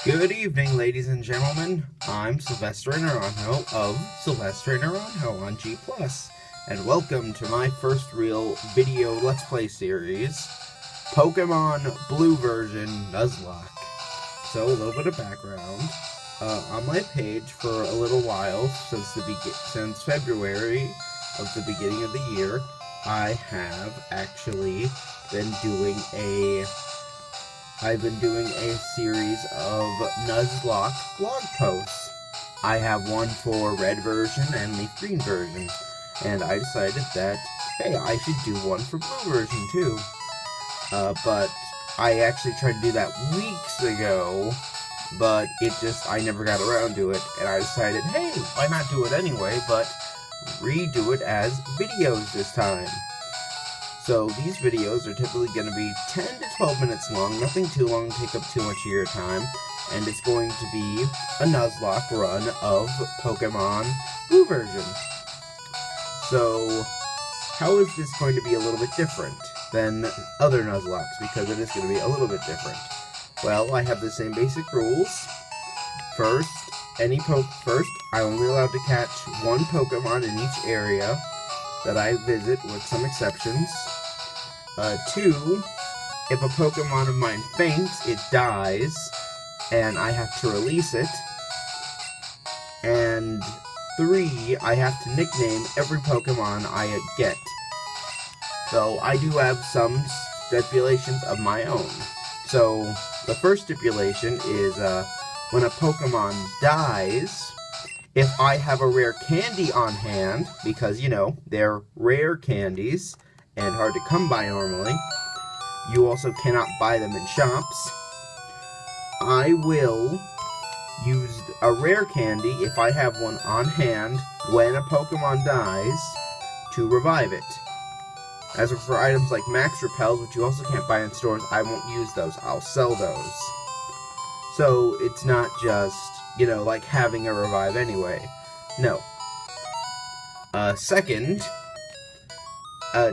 Good evening, ladies and gentlemen. I'm Silvestre Naranjo of Silvestre Naranjo on G+, and welcome to my first real video Let's Play series, Pokémon Blue Version Nuzlocke. So, a little bit of background. On my page for a little while, since February of the beginning of the year, I have actually been doing I've been doing a series of Nuzlocke blog posts. I have one for red version and leaf green version, and I decided that, hey, I should do one for blue version too. But I actually tried to do that weeks ago, but I never got around to it, and I decided, hey, why not do it anyway, but redo it as videos this time. So these videos are typically going to be 10 to 12 minutes long, nothing too long to take up too much of your time, and it's going to be a Nuzlocke run of Pokémon Blue Version. So, how is this going to be a little bit different than other Nuzlockes? Because it is going to be a little bit different. Well, I have the same basic rules. First, I'm only allowed to catch one Pokémon in each area that I visit, with some exceptions. 2, if a Pokemon of mine faints, it dies, and I have to release it. And 3, I have to nickname every Pokemon I get. So I do have some stipulations of my own. So the first stipulation is when a Pokemon dies, if I have a rare candy on hand, because, you know, they're rare candies and hard to come by normally, you also cannot buy them in shops, I will use a rare candy, if I have one on hand, when a Pokemon dies, to revive it. As for items like Max Repels, which you also can't buy in stores, I won't use those. I'll sell those. So, it's not just, you know, like having a revive anyway. No. Second,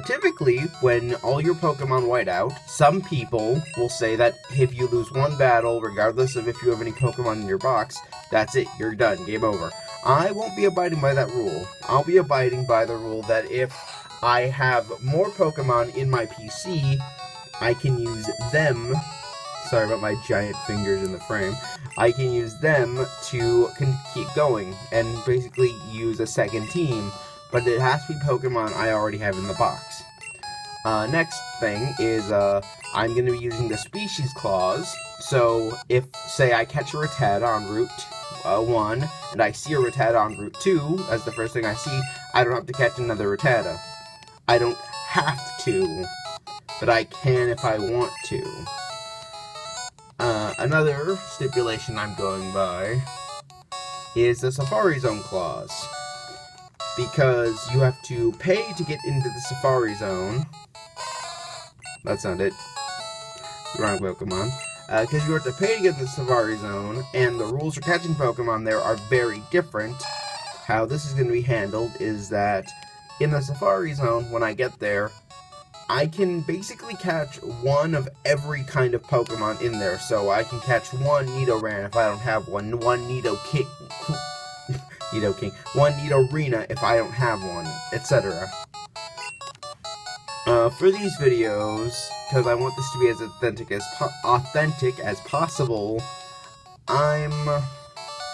typically, when all your Pokemon white out, some people will say that if you lose one battle, regardless of if you have any Pokemon in your box, that's it, you're done, game over. I won't be abiding by that rule. I'll be abiding by the rule that if I have more Pokemon in my PC, I can use them. Sorry about my giant fingers in the frame. I can use them to keep going and basically use a second team, but it has to be Pokemon I already have in the box. Next thing is I'm going to be using the Species Clause, so if, say, I catch a Rattata on Route 1, and I see a Rattata on Route 2 as the first thing I see, I don't have to catch another Rattata. I don't have to, but I can if I want to. Another stipulation I'm going by is the Safari Zone Clause. Because you have to pay to get into the Safari Zone. That's not it. Wrong Pokemon. Because you have to pay to get into the Safari Zone, and the rules for catching Pokemon there are very different. How this is going to be handled is that in the Safari Zone, when I get there, I can basically catch one of every kind of Pokemon in there. So I can catch one Nidoran if I don't have one, one Nidoking, one Nidorina if I don't have one, etc. For these videos, because I want this to be as authentic as possible, I'm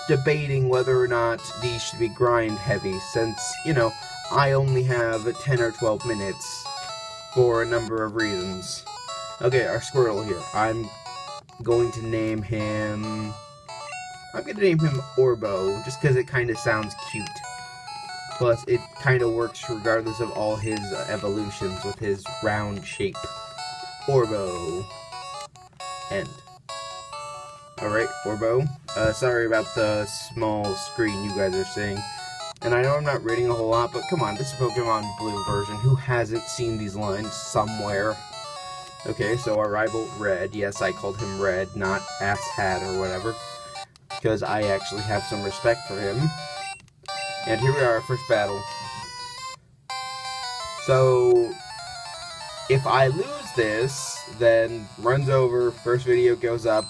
debating whether or not these should be grind heavy, since, you know, I only have 10 or 12 minutes for a number of reasons. Okay, our Squirtle here. I'm going to name him Orbo, just because it kind of sounds cute. Plus, it kind of works regardless of all his evolutions with his round shape. Orbo. End. Alright, Orbo. Sorry about the small screen you guys are seeing. And I know I'm not reading a whole lot, but come on, this is Pokémon Blue version. Who hasn't seen these lines somewhere? Okay, so our rival, Red. Yes, I called him Red, not Asshat or whatever, because I actually have some respect for him. And here we are, our first battle. So, if I lose this, then runs over, first video goes up,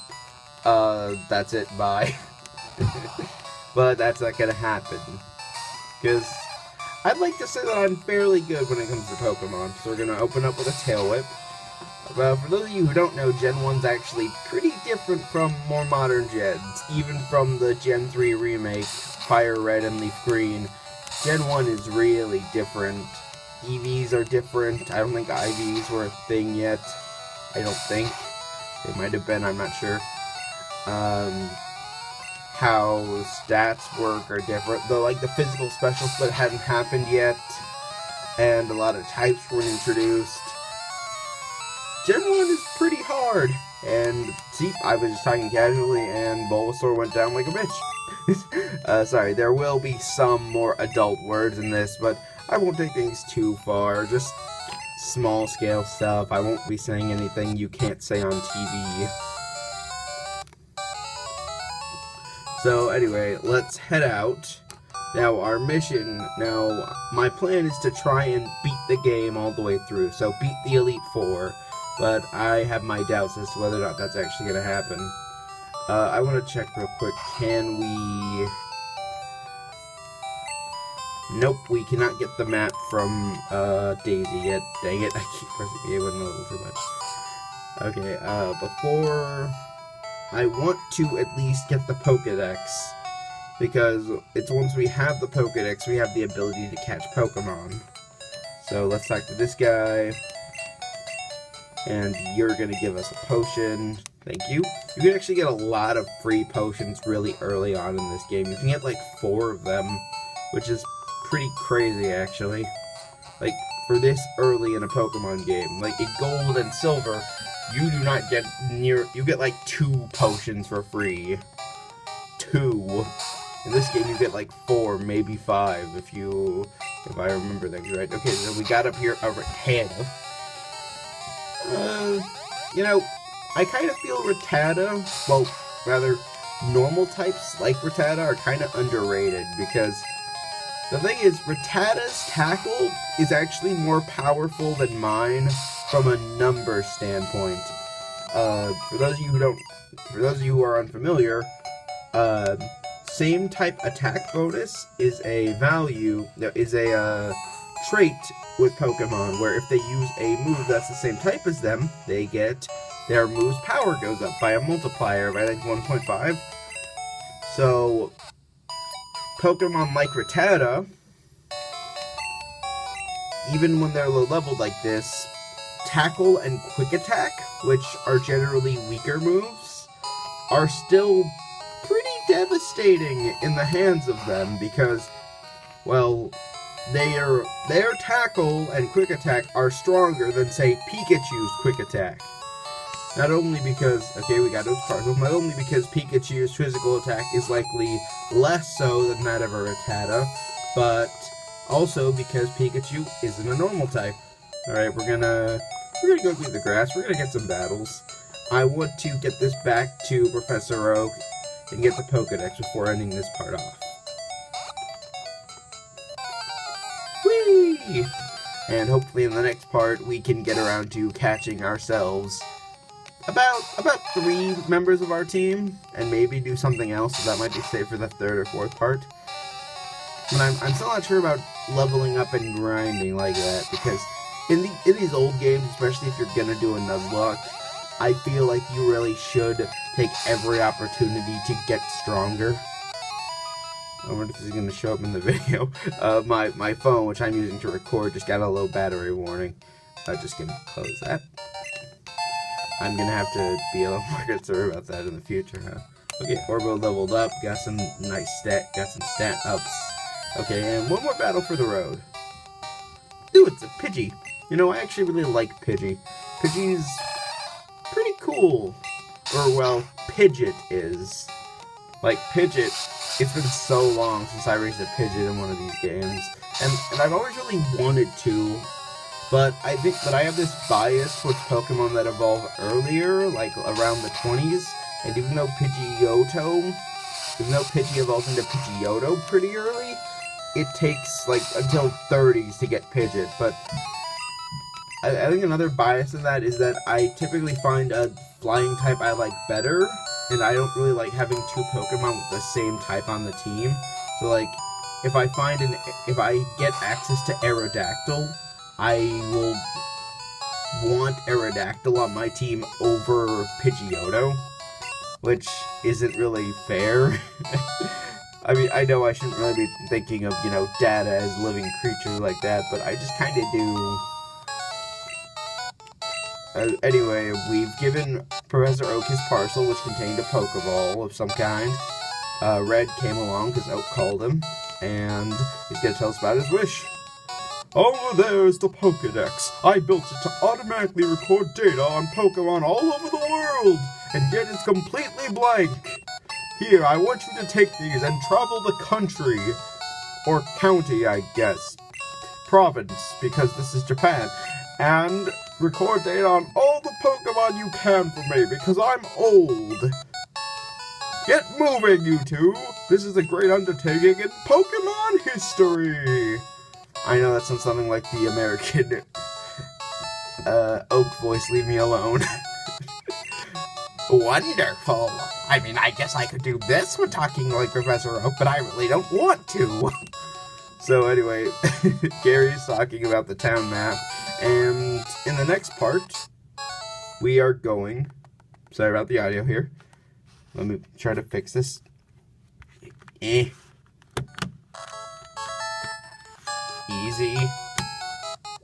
That's it, bye. But that's not gonna happen. Because I'd like to say that I'm fairly good when it comes to Pokemon. So we're gonna open up with a Tail Whip. Well, for those of you who don't know, Gen 1's actually pretty different from more modern gens. Even from the Gen 3 remake, Fire Red and Leaf Green, Gen 1 is really different. EVs are different. I don't think IVs were a thing yet. I don't think. They might have been, I'm not sure. How stats work are different. Though, like, the physical special split hadn't happened yet. And a lot of types weren't introduced. Gen 1 is pretty hard. And, see, I was just talking casually and Bulbasaur went down like a bitch. Sorry, there will be some more adult words in this, but I won't take things too far. Just small scale stuff. I won't be saying anything you can't say on TV. So anyway, let's head out. Now our mission, my plan is to try and beat the game all the way through. So beat the Elite Four, but I have my doubts as to whether or not that's actually going to happen. I want to check real quick, can we... Nope, we cannot get the map from Daisy yet. Dang it, I keep pressing A1 a little too much. Okay, before... I want to at least get the Pokédex, because it's once we have the Pokédex, we have the ability to catch Pokemon. So let's talk to this guy, and you're going to give us a potion. Thank you. You can actually get a lot of free potions really early on in this game. You can get like 4 of them, which is pretty crazy actually. Like, for this early in a Pokemon game, like in Gold and Silver, you do not get you get like 2 potions for free. 2. In this game you get like 4, maybe 5 if I remember things right. Okay, so we got up here a Rattata. You know, I kind of feel Rattata, well, rather, normal types like Rattata are kind of underrated, because the thing is, Rattata's tackle is actually more powerful than mine from a number standpoint. For those of you who are unfamiliar, same type attack bonus is a trait with Pokemon, where if they use a move that's the same type as them, their move's power goes up by a multiplier of, I think, 1.5. So, Pokemon like Rattata, even when they're low-leveled like this, Tackle and Quick Attack, which are generally weaker moves, are still pretty devastating in the hands of them, because, well, their Tackle and Quick Attack are stronger than, say, Pikachu's Quick Attack. Not only because, okay, we got those parcels, not only because Pikachu's physical attack is likely less so than that of a Rattata, but also because Pikachu isn't a normal type. Alright, we're gonna go through the grass, we're gonna get some battles. I want to get this back to Professor Oak and get the Pokédex before ending this part off. Whee! And hopefully in the next part we can get around to catching ourselves about 3 members of our team, and maybe do something else, so that might be saved for the 3rd or 4th part. And I'm still not sure about leveling up and grinding like that, because in these old games, especially if you're gonna do a Nuzlocke, I feel like you really should take every opportunity to get stronger. I wonder if this is gonna show up in the video. My phone, which I'm using to record, just got a low battery warning. I'm just gonna close that. I'm gonna have to be a little more concerned about that in the future, huh? Okay, Orbo leveled up, got some stat ups. Okay, and one more battle for the road. Ooh, it's a Pidgey. You know, I actually really like Pidgey. Pidgey's pretty cool. Or, well, Pidgeot is. Like, Pidgeot, it's been so long since I raised a Pidgeot in one of these games. And I've always really wanted to, but I think that I have this bias towards Pokemon that evolve earlier, like around the 20s, and even though Pidgey evolves into Pidgeotto pretty early, it takes, like, until 30s to get Pidgeot, but I think another bias in that is that I typically find a flying type I like better, and I don't really like having two Pokemon with the same type on the team. So like, if I get access to Aerodactyl, I will want Aerodactyl on my team over Pidgeotto, which isn't really fair. I mean, I know I shouldn't really be thinking of, you know, data as living creatures like that, but I just kind of do. Anyway, we've given Professor Oak his parcel, which contained a Pokeball of some kind. Red came along because Oak called him, and he's going to tell us about his wish. Over there is the Pokedex. I built it to automatically record data on Pokemon all over the world, and yet it's completely blank. Here, I want you to take these and travel the country, or county, I guess, province, because this is Japan, and record data on all the Pokemon you can for me, because I'm old. Get moving, you two! This is a great undertaking in Pokemon history! I know that sounds something like the American Oak voice, leave me alone. Wonderful! I mean, I guess I could do this when talking like Professor Oak, but I really don't want to! So anyway, Gary's talking about the town map, and in the next part, we are going... Sorry about the audio here. Let me try to fix this. Easy.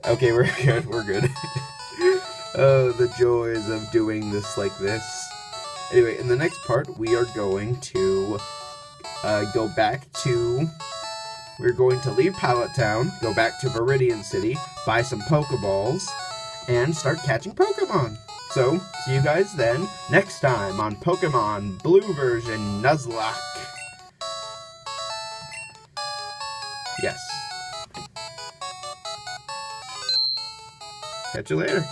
Okay, we're good. Oh, the joys of doing this like this. Anyway, in the next part, we are going to go back to... We're going to leave Pallet Town, go back to Viridian City, buy some Pokeballs, and start catching Pokemon. So, see you guys then, next time on Pokemon Blue Version Nuzlocke. Yes. Catch you later.